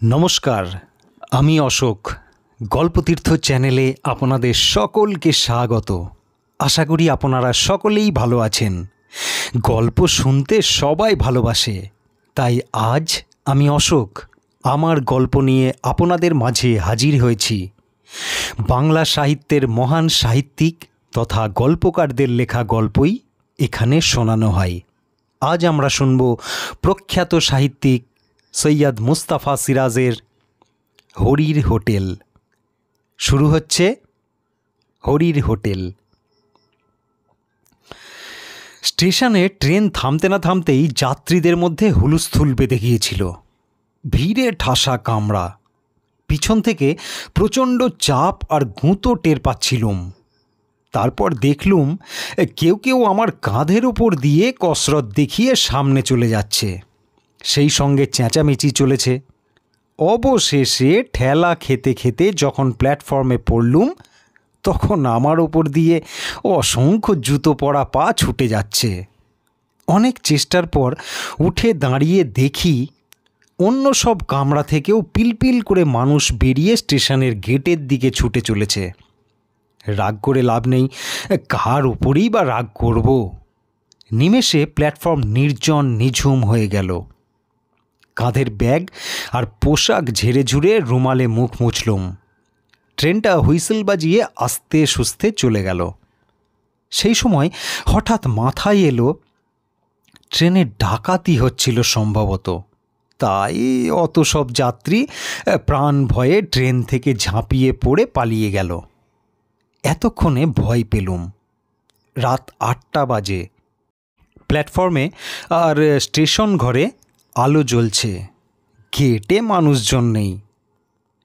নমস্কার, আমি অশোক। গল্পতীর্থ চ্যানেলে আপনাদের সকলকে স্বাগত। আশা করি আপনারা সকলেই ভালো আছেন। গল্প শুনতে সবাই ভালোবাসে, তাই আজ আমি অশোক আমার গল্প নিয়ে আপনাদের মাঝে হাজির হয়েছি। বাংলা সাহিত্যের মহান সাহিত্যিক তথা গল্পকারদের লেখা গল্পই এখানে শোনানো হয়। আজ আমরা শুনব প্রখ্যাত সাহিত্যিক সৈয়দ মুস্তাফা সিরাজের হরির হোটেল। শুরু হচ্ছে হরির হোটেল। স্টেশনে ট্রেন থামতে না থামতেই যাত্রীদের মধ্যে হুলস্থুল বেঁধে গিয়েছিল। ভিড়ে ঠাসা কামরা, পিছন থেকে প্রচণ্ড চাপ আর গুঁতো টের পাচ্ছিলুম। তারপর দেখলুম কেউ কেউ আমার কাঁধের ওপর দিয়ে কসরত দেখিয়ে সামনে চলে যাচ্ছে, সেই সঙ্গে চেঁচামেচি চলেছে। অবশেষে ঠেলা খেতে খেতে যখন প্ল্যাটফর্মে পড়লুম, তখন আমার ওপর দিয়ে অসংখ্য জুতো পরা পা ছুটে যাচ্ছে। অনেক চেষ্টার পর উঠে দাঁড়িয়ে দেখি অন্য সব কামরা থেকেও পিলপিল করে মানুষ বেরিয়ে স্টেশনের গেটের দিকে ছুটে চলেছে। রাগ করে লাভ নেই, কার উপরেই বা রাগ করব। নিমেষে প্ল্যাটফর্ম নির্জন নিঝুম হয়ে গেল। কাঁধের ব্যাগ আর পোশাক ঝেড়ে ঝুড়ে রুমালে মুখ মুছলুম। ট্রেনটা হুইসেল বাজিয়ে আস্তে সুস্তে চলে গেল। সেই সময় হঠাৎ মাথায় এলো ট্রেনে ডাকাতি হচ্ছিল সম্ভবত, তাই অত সব যাত্রী প্রাণ ভয়ে ট্রেন থেকে ঝাঁপিয়ে পড়ে পালিয়ে গেল। এতক্ষণে ভয় পেলুম। রাত 8টা বাজে। প্ল্যাটফর্মে আর স্টেশন ঘরে আলো জ্বলছে, গেটে মানুষজন নেই।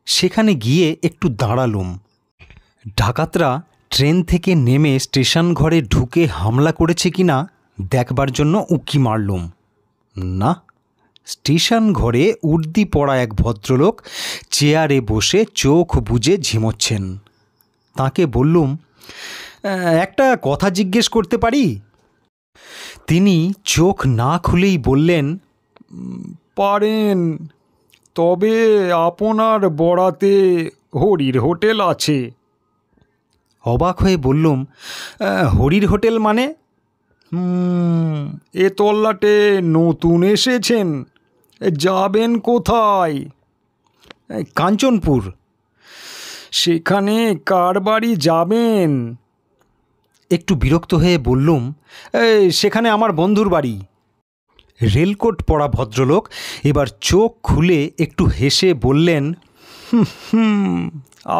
সেখানে গিয়ে একটু দাঁড়ালুম। ডাকাতরা ট্রেন থেকে নেমে স্টেশন ঘরে ঢুকে হামলা করেছে কিনা দেখবার জন্য উঁকি মারলুম। না, স্টেশন ঘরে উর্দি পরা এক ভদ্রলোক চেয়ারে বসে চোখ বুজে ঝিমোচ্ছেন। তাকে বললুম, একটা কথা জিজ্ঞেস করতে পারি? তিনি চোখ না খুলেই বললেন, পারেন, তবে আপনার বরাতে হরির হোটেল আছে। অবাক হয়ে বললুম, হরির হোটেল মানে? এ তল্লাটে নতুন এসেছেন, যাবেন কোথায়? কাঞ্চনপুর। সেখানে কার বাড়ি যাবেন? একটু বিরক্ত হয়ে বললুম, সেখানে আমার বন্ধুর বাড়ি। রেলকোট পরা ভদ্রলোক এবার চোখ খুলে একটু হেসে বললেন,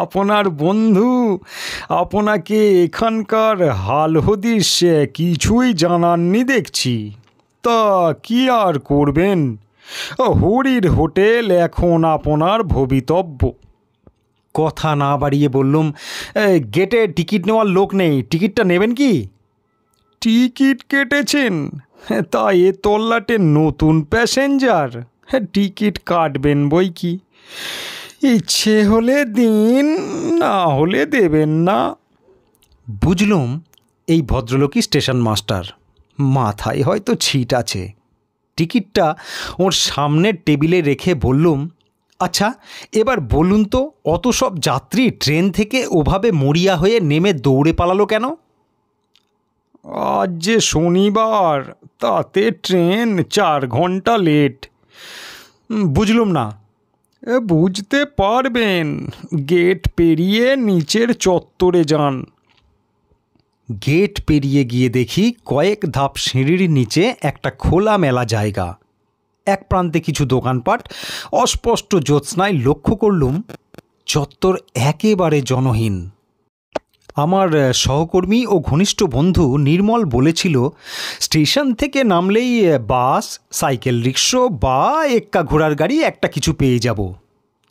আপনার বন্ধু আপনাকে এখানকার হাল হদিস কিছুই জানাননি দেখছি। তা কি আর করবেন, হরির হোটেল এখন আপনার ভবিতব্য। কথা না বাড়িয়ে বললুম, গেটে টিকিট নেওয়ার লোক নেই, টিকিটটা নেবেন কি? টিকিট কেটেছেন? তা এ তল্লাটে নতুন প্যাসেঞ্জার, টিকিট কাটবেন বই কি। ইচ্ছে হলে দিন, না হলে দেবেন না। বুঝলুম এই ভদ্রলোকই স্টেশন মাস্টার, মাথায় হয়তো ছিট আছে। টিকিটটা ওর সামনের টেবিলে রেখে বললুম, আচ্ছা এবার বলুন তো, অত সব যাত্রী ট্রেন থেকে ওভাবে মরিয়া হয়ে নেমে দৌড়ে পালালো কেন? আজ যে শনিবার, তাতে ট্রেন 4 ঘন্টা লেট। বুঝলুম না। বুঝতে পারবেন, গেট পেরিয়ে নিচের চত্বরে যান। গেট পেরিয়ে গিয়ে দেখি কয়েক ধাপ সিঁড়ির নিচে একটা খোলা মেলা জায়গা। এক প্রান্তে কিছু দোকানপাট, অস্পষ্ট জ্যোৎস্নায় লক্ষ্য করলুম চত্বর একেবারে জনহীন। আমার সহকর্মী ও ঘনিষ্ঠ বন্ধু নির্মল বলেছিল, স্টেশন থেকে নামলেই বাস, সাইকেল রিক্সা বা এক্কা ঘোড়ার গাড়ি একটা কিছু পেয়ে যাব।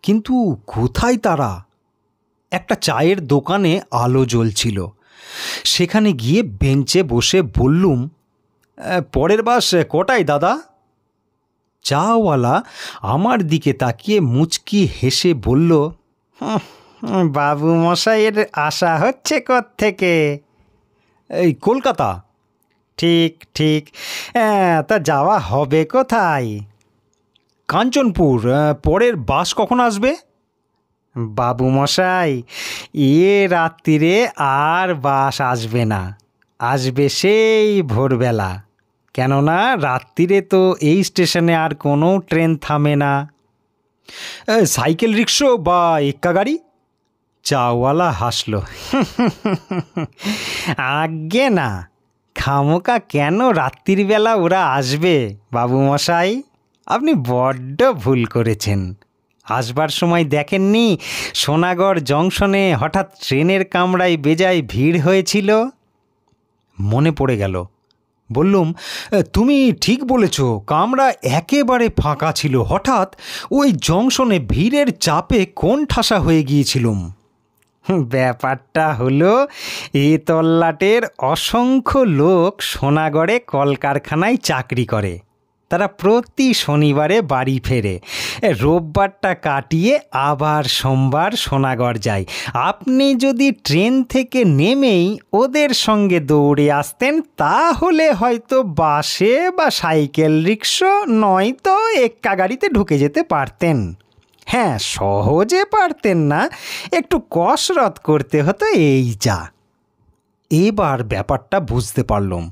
কিন্তু কোথায় তারা? একটা চায়ের দোকানে আলো জ্বলছিল। সেখানে গিয়ে বেঞ্চে বসে বললুম, পরের বাস কটায় দাদা? চাওয়ালা আমার দিকে তাকিয়ে মুচকি হেসে বলল, বাবু মশাইয়ের আশা হচ্ছে কোত্থেকে? এই কলকাতা। ঠিক ঠিক, তা যাওয়া হবে কোথায়? কাঞ্চনপুর। পরের বাস কখন আসবে? বাবু মশাই, রাত্রিরে আর বাস আসবে না, আসবে সেই ভোরবেলা। কেননা রাত্রিরে তো এই স্টেশনে আর কোনো ট্রেন থামে না। সাইকেল রিক্সা বা এক্কা গাড়ি? চাওয়ালা হাসল। আজ্ঞে না, খামোকা কেন রাত্রিবেলা ওরা আসবে বাবু মশাই? আপনি বড্ড ভুল করেছেন। আসবার সময় দেখেননি সোনাগড় জংশনে হঠাৎ ট্রেনের কামরায় বেজায় ভিড় হয়েছিল? মনে পড়ে গেল। বললুম, তুমি ঠিক বলেছ, কামরা একেবারে ফাঁকা ছিল। হঠাৎ ওই জংশনে ভিড়ের চাপে কোন ঠাসা হয়ে গিয়েছিলুম। ব্যাপারটা হলো, এ তল্লাটের অসংখ্য লোক সোনাগড়ে কলকারখানায় চাকরি করে। তারা প্রতি শনিবারে বাড়ি ফেরে, রোববারটা কাটিয়ে আবার সোমবার সোনাগড় যায়। আপনি যদি ট্রেন থেকে নেমেই ওদের সঙ্গে দৌড়ে আসতেন, তাহলে হয়তো বাসে বা সাইকেল রিক্সা নয়তো এক্কা গাড়িতে ঢুকে যেতে পারতেন। হ্যাঁ, সহজে পারতেন না, একটু কসরত করতে হতো, এই যা। এবার ব্যাপারটা বুঝতে পারলাম।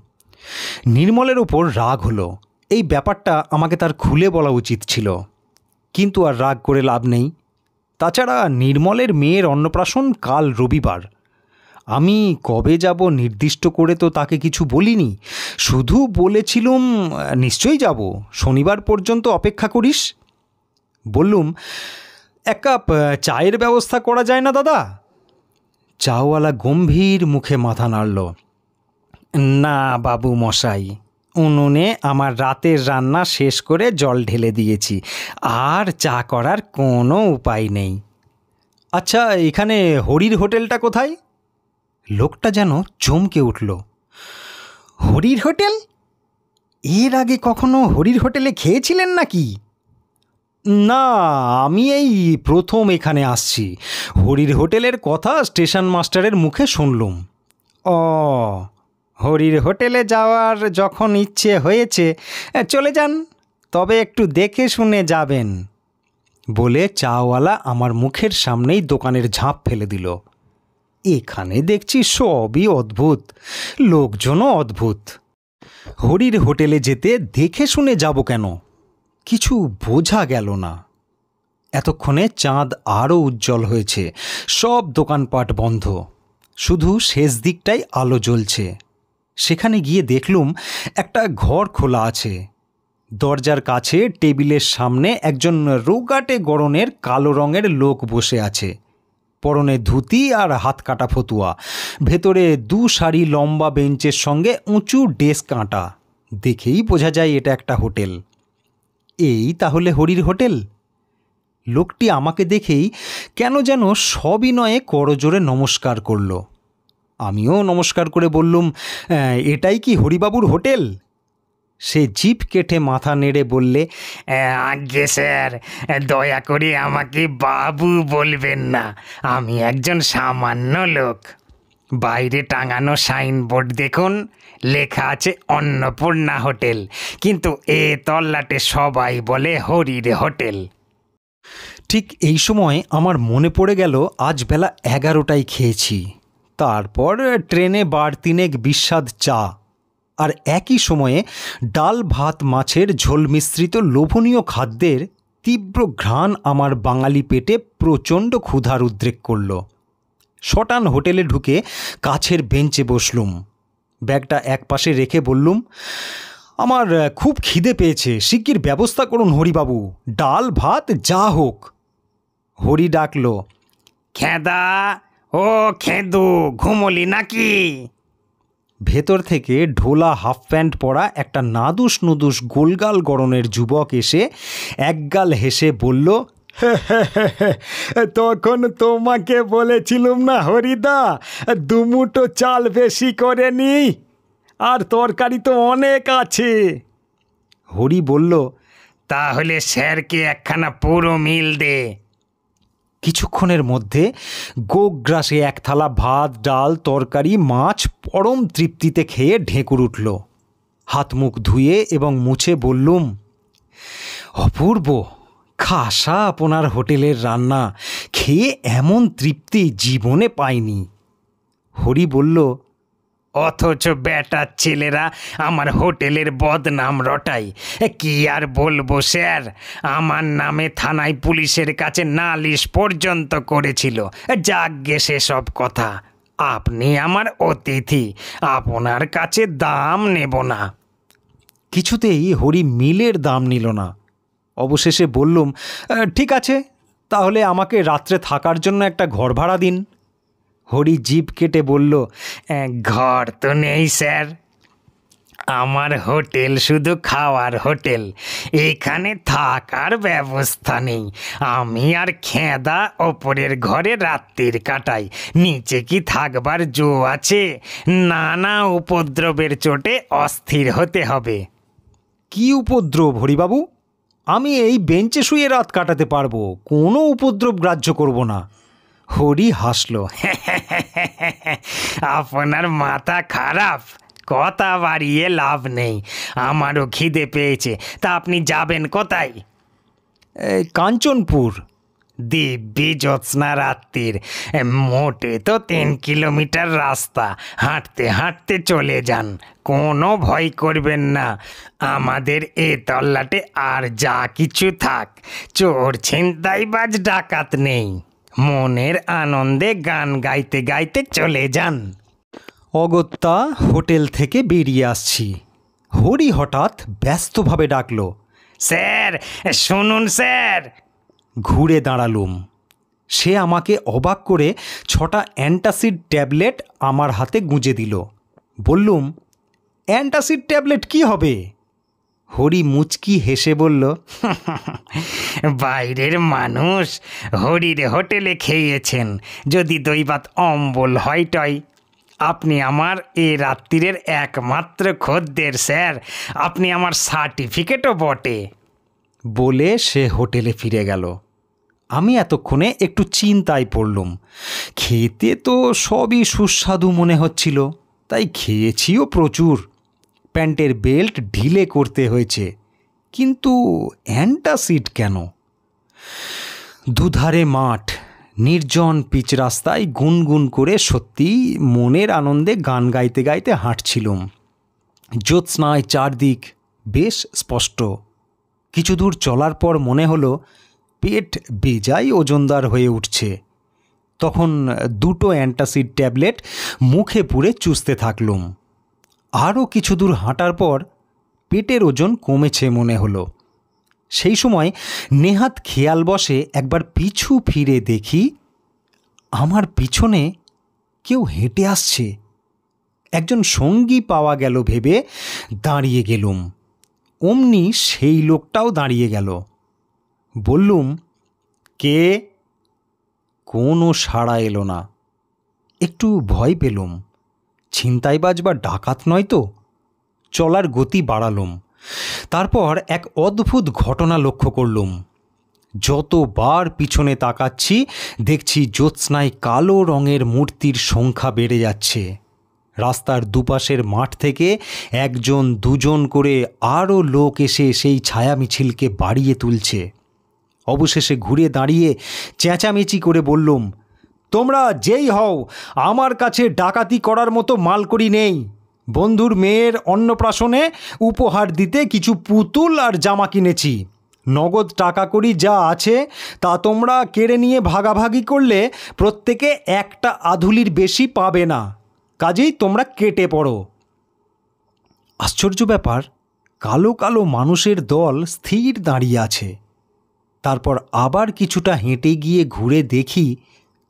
নির্মলের ওপর রাগ হলো। এই ব্যাপারটা আমাকে তার খুলে বলা উচিত ছিল, কিন্তু আর রাগ করে লাভ নেই। তাছাড়া নির্মলের মেয়ের অন্নপ্রাশন কাল রবিবার। আমি কবে যাব নির্দিষ্ট করে তো তাকে কিছু বলিনি, শুধু বলেছিলুম নিশ্চয়ই যাব, শনিবার পর্যন্ত অপেক্ষা করিস। বললুম, এক কাপ চায়ের ব্যবস্থা করা যায় না দাদা? চাওয়ালা গম্ভীর মুখে মাথা নাড়ল। না বাবু মশাই, উনুনে আমার রাতের রান্না শেষ করে জল ঢেলে দিয়েছি, আর চা করার কোনো উপায় নেই। আচ্ছা, এখানে হরির হোটেলটা কোথায়? লোকটা যেন চমকে উঠল। হরির হোটেল? এর আগে কখনো হরির হোটেলে খেয়েছিলেন নাকি? না, আমি এই প্রথম এখানে আসছি। হরির হোটেলের কথা স্টেশন মাস্টারের মুখে শুনলুম। ও, হরির হোটেলে যাওয়ার যখন ইচ্ছে হয়েছে, চলে যান, তবে একটু দেখে শুনে যাবেন, বলে চাওয়ালা আমার মুখের সামনেই দোকানের ঝাঁপ ফেলে দিল। এখানে দেখছি সবই অদ্ভুত, লোকজনও অদ্ভুত। হরির হোটেলে যেতে দেখে শুনে যাব কেন? কিছু বোঝা গেল না। এতক্ষণে চাঁদ আরও উজ্জ্বল হয়েছে, সব দোকানপাট বন্ধ, শুধু শেষ দিকটাই আলো জ্বলছে। সেখানে গিয়ে দেখলুম একটা ঘর খোলা আছে। দরজার কাছে টেবিলের সামনে একজন রোগাটে গড়নের কালো রঙের লোক বসে আছে। পরনে ধুতি আর হাত কাটা ফতুয়া, ভেতরে 2 সারি লম্বা বেঞ্চের সঙ্গে উঁচু ডেস্ক আঁটা। দেখেই বোঝা যায় এটা একটা হোটেল। এই তাহলে হরির হোটেল। লোকটি আমাকে দেখেই কেন যেন সবিনয়ে করজোরে নমস্কার করল। আমিও নমস্কার করে বললুম, এটাই কি হরিবাবুর হোটেল? সে জিভ কেটে মাথা নেড়ে বললে, আজ্ঞে স্যার, দয়া করে আমাকে বাবু বলবেন না, আমি একজন সামান্য লোক। বাইরে টাঙানো সাইনবোর্ড দেখুন, লেখা আছে অন্নপূর্ণা হোটেল, কিন্তু এ তল্লাটে সবাই বলে হরির হোটেল। ঠিক এই সময় আমার মনে পড়ে গেল আজ বেলা 11টায় খেয়েছি। তারপর ট্রেনে বার 3 বিস্বাদ চা, আর একই সময়ে ডাল ভাত মাছের ঝোল মিশ্রিত লোভনীয় খাদ্যের তীব্র ঘ্রাণ আমার বাঙালি পেটে প্রচণ্ড ক্ষুধার উদ্রেক করল। শটান হোটেলে ঢুকে কাছের বেঞ্চে বসলুম। ব্যাগটা একপাশে রেখে বললুম, আমার খুব খিদে পেয়েছে, শিগগির ব্যবস্থা করুন হরিবাবু, ডাল ভাত যা হোক। হরি ডাকল, খেদা, ও খেদু, ঘুমলি নাকি? ভেতর থেকে ঢোলা হাফ প্যান্ট পরা একটা নাদুস নুদুস গোলগাল গড়নের যুবক এসে একগাল হেসে বলল, তখন তোমাকে বলেছিলুম না হরিদা, 2 মুঠো চাল বেশি করে নি, আর তরকারি তো অনেক আছে। হরি বলল, তাহলে স্যারকে একখানা পুরো মিল দে। কিছুক্ষণের মধ্যে গোগ্রাসে 1 থালা ভাত, ডাল, তরকারি, মাছ পরম তৃপ্তিতে খেয়ে ঢেঁকুর উঠল। হাত মুখ ধুয়ে এবং মুছে বললুম, অপূর্ব, খাসা আপনার হোটেলের রান্না, খেয়ে এমন তৃপ্তি জীবনে পাইনি। হরি বলল, অথচ বেটার ছেলেরা আমার হোটেলের বদনাম রটাই। কি আর বলবো স্যার, আমার নামে থানায় পুলিশের কাছে নালিশ পর্যন্ত করেছিল। যাকগে সেসব কথা, আপনি আমার অতিথি, আপনার কাছে দাম নেব না। কিছুতেই হরি মিলের দাম নিল না। অবশেষে বললুম, ঠিক আছে, তাহলে আমাকে রাত্রে থাকার জন্য একটা ঘর ভাড়া দিন। হরি জিভ কেটে বলল, ঘর তো নেই স্যার, আমার হোটেল শুধু খাওয়ার হোটেল, এখানে থাকার ব্যবস্থা নেই। আমি আর খেদা ওপরের ঘরে রাত্রির কাটাই, নিচে কি থাকবার জো আছে? নানা উপদ্রবের চোটে অস্থির হতে হবে। কি উপদ্রব হরিবাবু? আমি এই বেঞ্চে শুয়ে রাত কাটাতে পারবো, কোনো উপদ্রব গ্রাহ্য করব না। হরি হাসল। আপনার মাথা খারাপ, কথা বাড়িয়ে লাভ নেই। আমারও খিদে পেয়েছে, তা আপনি যাবেন কোথায়? কাঞ্চনপুর। দিব্যি জ্যোৎস্না রাত্রির, মোটে তো 3 কিলোমিটার রাস্তা, হাঁটতে হাঁটতে চলে যান, কোনো ভয় করবেন না। আমাদের এ তল্লাটে আর যা কিছু থাক, চোর ছিনতাইবাজ ডাকাত নেই। মনের আনন্দে গান গাইতে গাইতে চলে যান। অগত্যা হোটেল থেকে বেরিয়ে আসছি, হরি হঠাৎ ব্যস্তভাবে ডাকল, স্যার শুনুন স্যার। ঘুরে দাঁড়ালুম। সে আমাকে অবাক করে 6টা অ্যান্টাসিড ট্যাবলেট আমার হাতে গুঁজে দিল। বললুম, অ্যান্টাসিড ট্যাবলেট কি হবে? হরি মুচকি হেসে বলল, বাইরের মানুষ হরির হোটেলে খেয়েছেন, যদি দৈবাত অম্বল হয় টয়। আপনি আমার এ রাত্রিরের একমাত্র খদ্দের স্যার, আপনি আমার সার্টিফিকেটও বটে। বলে সে হোটেলে ফিরে গেল। আমি এতক্ষণে একটু চিন্তায় পড়লুম। খেতে তো সবই সুস্বাদু মনে হচ্ছিল, তাই খেয়েছিও প্রচুর। প্যান্টের বেল্ট ঢিলে করতে হয়েছে, কিন্তু অ্যান্টাসিড কেন? দুধারে মাঠ, নির্জন পিচ রাস্তায় গুনগুন করে সত্যি মনের আনন্দে গান গাইতে গাইতে হাঁটছিলুম। জ্যোৎস্নায় চারদিক বেশ স্পষ্ট। কিছু দূর চলার পর মনে হলো পেট বেজায় ওজনদার হয়ে উঠছে। তখন 2টো অ্যান্টাসিড ট্যাবলেট মুখে পুরে চুষতে থাকলুম। আরও কিছু দূর হাঁটার পর পেটের ওজন কমেছে মনে হলো। সেই সময় নেহাত খেয়াল বসে একবার পিছু ফিরে দেখি, আমার পিছনে কেউ হেঁটে আসছে। একজন সঙ্গী পাওয়া গেল ভেবে দাঁড়িয়ে গেলুম। অমনি সেই লোকটাও দাঁড়িয়ে গেল। বললুম, কে? কোনো সাড়া এলো না। একটু ভয় পেলুম, ছিনতাইবাজ বা ডাকাত নয় তো। চলার গতি বাড়ালুম। তারপর এক অদ্ভুত ঘটনা লক্ষ্য করলুম। যতবার পিছনে তাকাচ্ছি দেখছি জ্যোৎস্নায় কালো রঙের মূর্তির সংখ্যা বেড়ে যাচ্ছে। রাস্তার দুপাশের মাঠ থেকে 1জন 2জন করে আরও লোক এসে সেই ছায়া মিছিলকে বাড়িয়ে তুলছে। অবশেষে ঘুরে দাঁড়িয়ে চেঁচামেচি করে বললুম, তোমরা যেই হও, আমার কাছে ডাকাতি করার মতো মালকড়ি নেই। বন্ধুর মেয়ের অন্নপ্রাশনে উপহার দিতে কিছু পুতুল আর জামা কিনেছি। নগদ টাকা কড়ি যা আছে তা তোমরা কেড়ে নিয়ে ভাগাভাগি করলে প্রত্যেকে একটা আধুলির বেশি পাবে না, কাজেই তোমরা কেটে পড়ো। আশ্চর্য ব্যাপার, কালো কালো মানুষের দল স্থির দাঁড়িয়ে আছে। তারপর আবার কিছুটা হেঁটে গিয়ে ঘুরে দেখি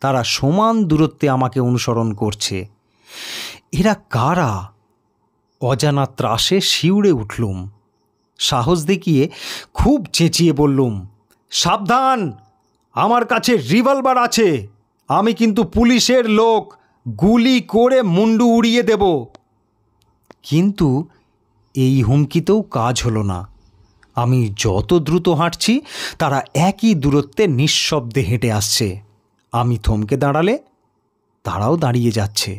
তারা সমান দূরত্বে আমাকে অনুসরণ করছে। এরা কারা? অজানা ত্রাসে শিউরে উঠলুম। সাহস দেখিয়ে খুব চেঁচিয়ে বললুম, সাবধান, আমার কাছে রিভলভার আছে, আমি কিন্তু পুলিশের লোক, গুলি করে মুন্ডু উড়িয়ে দেব। কিন্তু এই হুমকিতেও কাজ হলো না। আমি যত দ্রুত হাঁটছি তারা একই দূরত্বে নিঃশব্দে হেঁটে আসছে। আমি থমকে দাঁড়ালে তারাও দাঁড়িয়ে যাচ্ছে।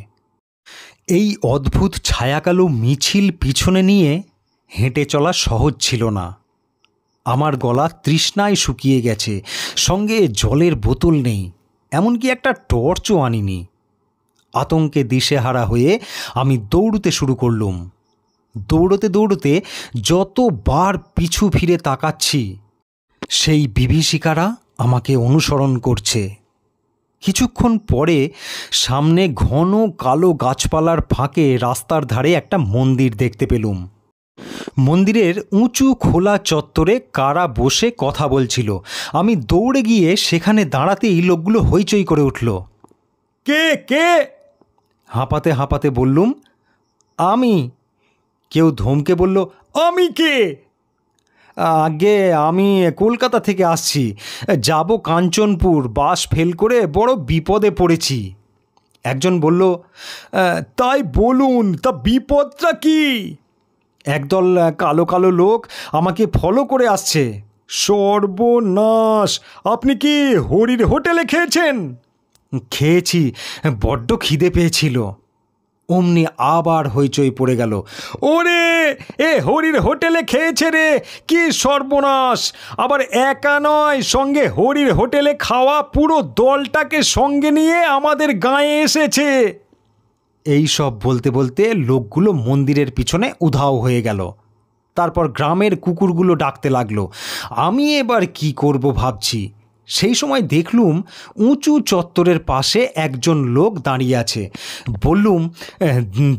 এই অদ্ভুত ছায়াকালো মিছিল পিছনে নিয়ে হেঁটে চলা সহজ ছিল না। আমার গলা তৃষ্ণায় শুকিয়ে গেছে, সঙ্গে জলের বোতল নেই, এমনকি একটা টর্চও আনিনি। আতঙ্কে দিশেহারা হয়ে আমি দৌড়তে শুরু করলুম। দৌড়তে দৌড়তে যতবার পিছু ফিরে তাকাচ্ছি, সেই বিভীষিকারা আমাকে অনুসরণ করছে। কিছুক্ষণ পরে সামনে ঘন কালো গাছপালার ফাঁকে রাস্তার ধারে একটা মন্দির দেখতে পেলুম। মন্দিরের উঁচু খোলা চত্বরে কারা বসে কথা বলছিল। আমি দৌড়ে গিয়ে সেখানে দাঁড়াতেই লোকগুলো হইচই করে উঠল। কে কে? হাঁপাতে হাঁপাতে বললুম, আমি। কেউ ধমকে বলল, আমি কে? আগে আমি কলকাতা থেকে আসছি, যাব কাঞ্চনপুর, বাস ফেল করে বড় বিপদে পড়েছি। একজন বলল, তাই বলুন, তা বিপদটা কি? একদল কালো কালো লোক আমাকে ফলো করে আসছে। সর্বনাশ! আপনি কি হরির হোটেলে খেয়েছেন? খেয়েছি, বড্ড খিদে পেয়েছিল। অমনি আবার হইচই পড়ে গেল। ওরে, এ হরির হোটেলে খেয়েছে রে! কি সর্বনাশ! আবার একা নয়, সঙ্গে হরির হোটেলে খাওয়া পুরো দলটাকে সঙ্গে নিয়ে আমাদের গাঁয়ে এসেছে। এই সব বলতে বলতে লোকগুলো মন্দিরের পিছনে উধাও হয়ে গেল। তারপর গ্রামের কুকুরগুলো ডাকতে লাগলো। আমি এবার কি করব ভাবছি। সেই সময় দেখলুম উঁচু চত্বরের পাশে একজন লোক দাঁড়িয়ে আছে। বললুম,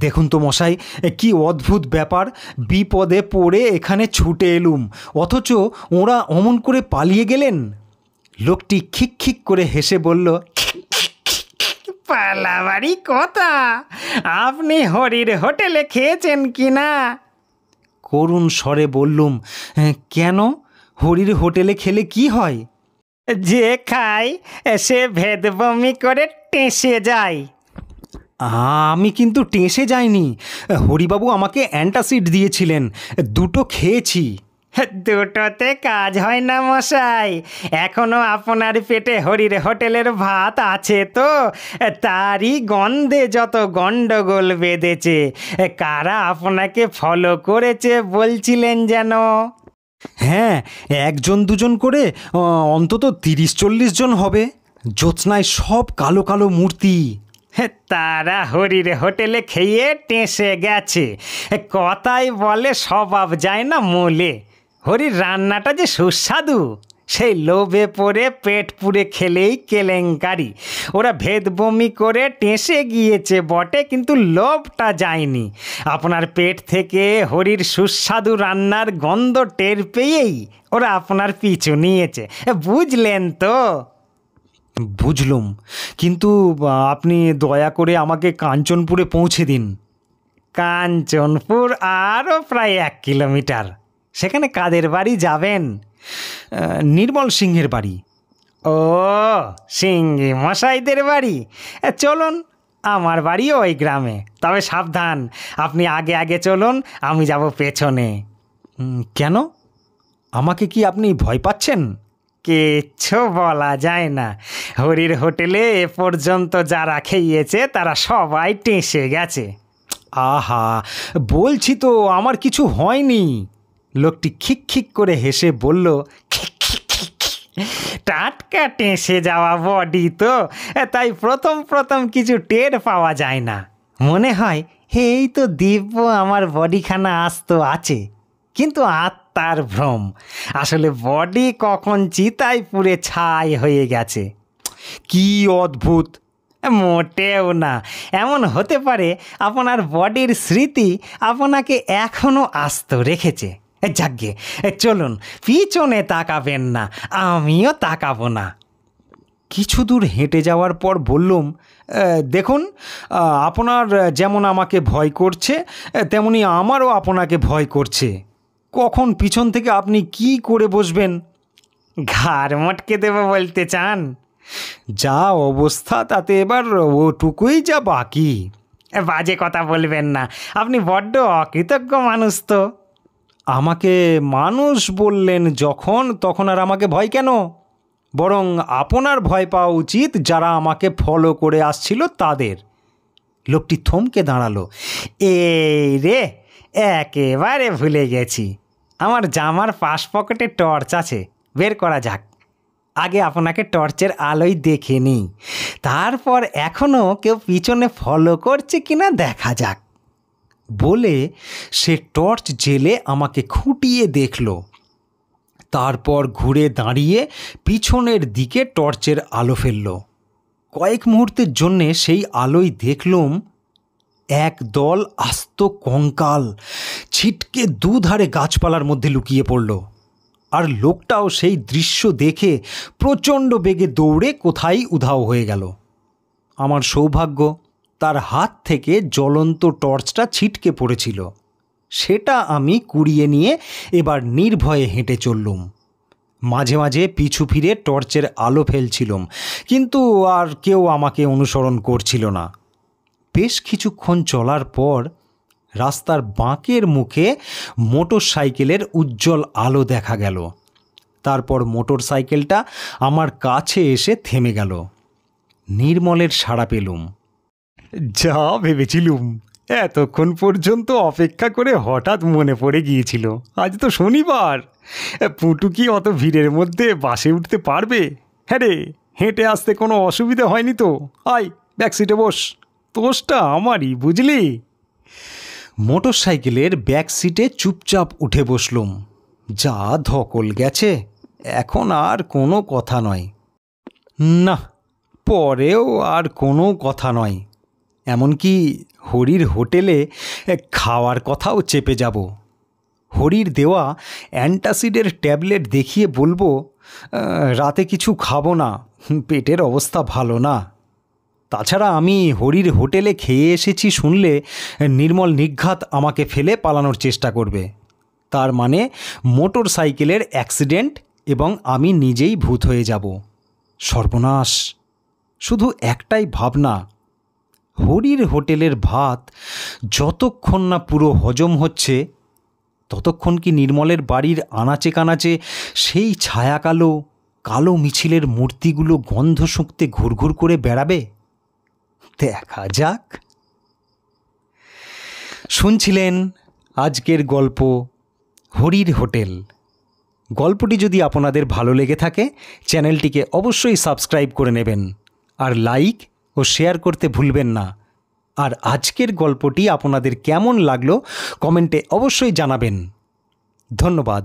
দেখুন তো মশাই, কি অদ্ভুত ব্যাপার, বিপদে পড়ে এখানে ছুটে এলুম, অথচ ওরা অমন করে পালিয়ে গেলেন। লোকটি খিক খিক করে হেসে বলল, পালাবাড়ি কথা, আপনি হরির হোটেলে খেয়েছেন কি না? করুণ স্বরে বললুম, কেন? হরির হোটেলে খেলে কি হয়? যে খায় সে ভেদবমি করে টেসে যায়। আমি কিন্তু টেসে যাইনি। হরিবাবু আমাকে অ্যান্টাসিড দিয়েছিলেন, দুটো খেয়েছি। দুটোতে কাজ হয় না মশাই, এখনো আপনার পেটে হরির হোটেলের ভাত আছে তো, তারই গন্ধে যত গন্ডগোল বেঁধেছে। কারা আপনাকে ফলো করেছে বলছিলেন যেন? হ্যাঁ, একজন দুজন করে অন্তত 30-40 জন হবে। জ্যোৎস্নায় সব কালো কালো মূর্তি। তারা হরির হোটেলে খেয়ে টেসে গেছে। কথাই বলে স্বভাব যায় না মূলে। হরির রান্নাটা যে সুস্বাদু, সেই লোভে পড়ে পেট পুড়ে খেলেই কেলেঙ্কারি। ওরা ভেদবমি করে টেসে গিয়েছে বটে, কিন্তু লোভটা যায়নি। আপনার পেট থেকে হরির সুস্বাদু রান্নার গন্ধ টের পেয়েই ওরা আপনার পিছু নিয়েছে, বুঝলেন তো? বুঝলুম, কিন্তু আপনি দয়া করে আমাকে কাঞ্চনপুরে পৌঁছে দিন। কাঞ্চনপুর আরও প্রায় 1 কিলোমিটার। সেখানে কাদের বাড়ি যাবেন? নির্মল সিংহের বাড়ি। ও, সিংহি মশাইদের বাড়ি? চলুন, আমার বাড়িও ওই গ্রামে। তবে সাবধান, আপনি আগে আগে চলুন, আমি যাব পেছনে। কেন? আমাকে কি আপনি ভয় পাচ্ছেন? কিচ্ছু বলা যায় না। হরির হোটেলে এ পর্যন্ত যারা খেয়েছে তারা সবাই টেসে গেছে। আহা, বলছি তো আমার কিছু হয়নি। লোকটি খিক খিক করে হেসে বলল, টাটকা টেসে যাওয়া বডি তো, তাই প্রথম প্রথম কিছু টের পাওয়া যায় না। মনে হয় এই তো দিব্য আমার বডিখানা আস্ত আছে, কিন্তু আত্মার ভ্রম। আসলে বডি কখন চিতায় পুড়ে ছাই হয়ে গেছে। কি অদ্ভুত! মোটেও না। এমন হতে পারে আপনার বডির স্মৃতি আপনাকে এখনো আস্ত রেখেছে। যাকগে, চলুন, পিছনে তাকাবেন না, আমিও তাকাবো না। কিছু দূর হেঁটে যাওয়ার পর বললুম, দেখুন, আপনার যেমন আমাকে ভয় করছে, তেমনি আমারও আপনাকে ভয় করছে। কখন পিছন থেকে আপনি কি করে বসবেন? ঘাড় মটকে দেবো বলতে চান? যা অবস্থা তাতে এবার ওটুকুই যা বাকি। বাজে কথা বলবেন না, আপনি বড্ড অকৃতজ্ঞ মানুষ তো। আমাকে মানুষ বললেন যখন, তখন আর আমাকে ভয় কেন? বরং আপনার ভয় পাওয়া উচিত যারা আমাকে ফলো করে আসছিল তাদের। লোকটি থমকে দাঁড়ালো। এই রে, একেবারে ভুলে গেছি। আমার জামার পাশ পকেটে টর্চ আছে, বের করা যাক। আগে আপনাকে টর্চের আলোয় দেখে নিই, তারপর এখনও কেউ পিছনে ফলো করছে কিনা দেখা যাক। বলে সে টর্চ জেলে আমাকে খুঁটিয়ে দেখল। তারপর ঘুরে দাঁড়িয়ে পিছনের দিকে টর্চের আলো ফেলল। কয়েক মুহূর্তের জন্যে সেই আলোয় দেখলুম এক দল আস্ত কঙ্কাল ছিটকে দুধারে গাছপালার মধ্যে লুকিয়ে পড়ল। আর লোকটাও সেই দৃশ্য দেখে প্রচণ্ড বেগে দৌড়ে কোথায় উধাও হয়ে গেল। আমার সৌভাগ্য, তার হাত থেকে জ্বলন্ত টর্চটা ছিটকে পড়েছিল। সেটা আমি কুড়িয়ে নিয়ে এবার নির্ভয়ে হেঁটে চললুম। মাঝে মাঝে পিছু ফিরে টর্চের আলো ফেলছিলাম, কিন্তু আর কেউ আমাকে অনুসরণ করছিল না। বেশ কিছুক্ষণ চলার পর রাস্তার বাঁকের মুখে মোটর সাইকেলের উজ্জ্বল আলো দেখা গেল। তারপর মোটর সাইকেলটা আমার কাছে এসে থেমে গেল। নির্মলের সাড়া পেলুম। যা ভেবেছিলুম, এতক্ষণ পর্যন্ত অপেক্ষা করে হঠাৎ মনে পড়ে গিয়েছিল আজ তো শনিবার। পুটু কি অত ভিড়ের মধ্যে বাসে উঠতে পারবে? হ্যাঁ রে, হেঁটে আসতে কোনো অসুবিধা হয়নি তো? আয়, ব্যাক সিটে বস, তোষটা আমারই, বুঝলি? মোটর সাইকেলের ব্যাক সিটে চুপচাপ উঠে বসলুম। যা ধকল গেছে, এখন আর কোনো কথা নয়। না, পরেও আর কোনো কথা নয়। এমনকি হরির হোটেলে খাওয়ার কথাও চেপে যাব। হরির দেওয়া অ্যান্টাসিডের ট্যাবলেট দেখিয়ে বলবো রাতে কিছু খাবো না, পেটের অবস্থা ভালো না। তাছাড়া আমি হরির হোটেলে খেয়ে এসেছি শুনলে নির্মল নির্ঘাত আমাকে ফেলে পালানোর চেষ্টা করবে। তার মানে মোটর সাইকেলের অ্যাক্সিডেন্ট এবং আমি নিজেই ভূত হয়ে যাব। সর্বনাশ! শুধু একটাই ভাবনা, হরির হোটেলের ভাত যতক্ষণ না পুরো হজম হচ্ছে ততক্ষণ কি নির্মলের বাড়ির আনাচে কানাচে সেই ছায়াকালো কালো মিছিলের মূর্তিগুলো গন্ধ শুঁকতে ঘুরঘুর করে বেড়াবে? দেখা যাক। শুনছিলেন আজকের গল্প হরির হোটেল। গল্পটি যদি আপনাদের ভালো লেগে থাকে চ্যানেলটিকে অবশ্যই সাবস্ক্রাইব করে নেবেন, আর লাইক ও শেয়ার করতে ভুলবেন না। আর আজকের গল্পটি আপনাদের কেমন লাগলো কমেন্টে অবশ্যই জানাবেন। ধন্যবাদ।